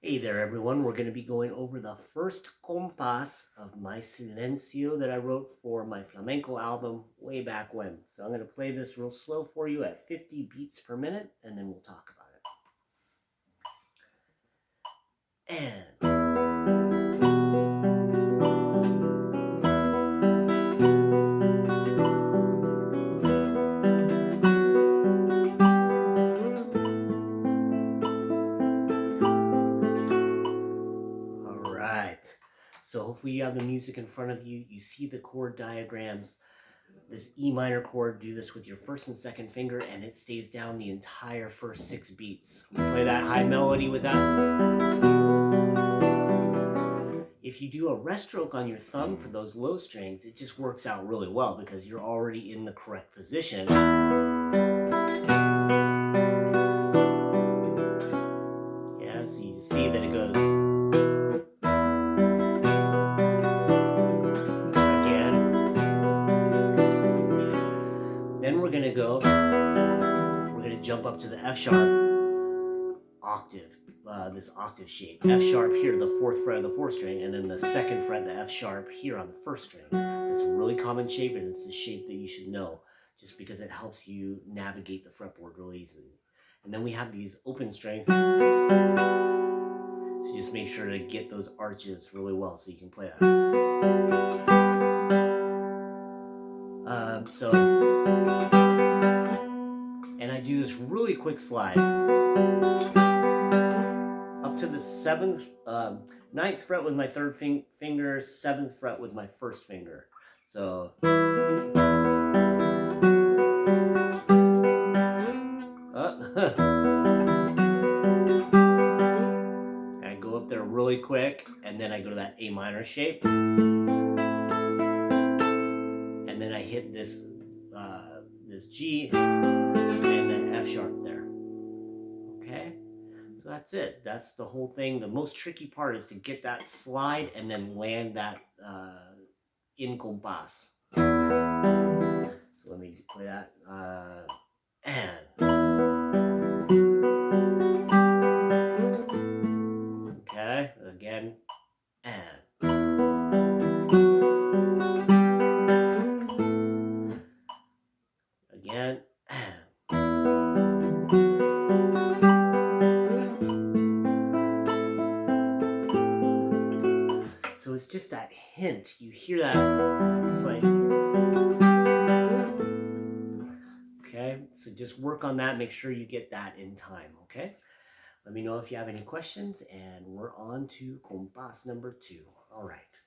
Hey there everyone, we're going to be going over the first compás of my Silencio that I wrote for my Flamenco album way back when. So I'm going to play this real slow for you at 50 beats per minute and then we'll talk about it. And... So hopefully you have the music in front of you. You see the chord diagrams. This E minor chord, do this with your first and second finger and it stays down the entire first 6 beats. We play that high melody with that. If you do a rest stroke on your thumb for those low strings, it just works out really well because you're already in the correct position. Yeah, so you just see that it goes. Then we're gonna jump up to the F sharp octave, this octave shape. F sharp here, the 4th fret of the 4th string, and then the 2nd fret, the F sharp here on the 1st string. It's a really common shape, and it's a shape that you should know, just because it helps you navigate the fretboard really easily. And then we have these open strings, so just make sure to get those arches really well so you can play that. And I do this really quick slide up to the 9th fret with my 3rd finger, 7th fret with my 1st finger. So I go up there really quick, and then I go to that A minor shape, and then I hit this G and then F sharp there. Okay, so that's it. That's the whole thing. The most tricky part is to get that slide and then land that in compás. So let me play that. Okay, again, and. Again, so it's just that hint. You hear that? It's like, okay. So just work on that. Make sure you get that in time. Okay. Let me know if you have any questions, and we're on to compás number 2. All right.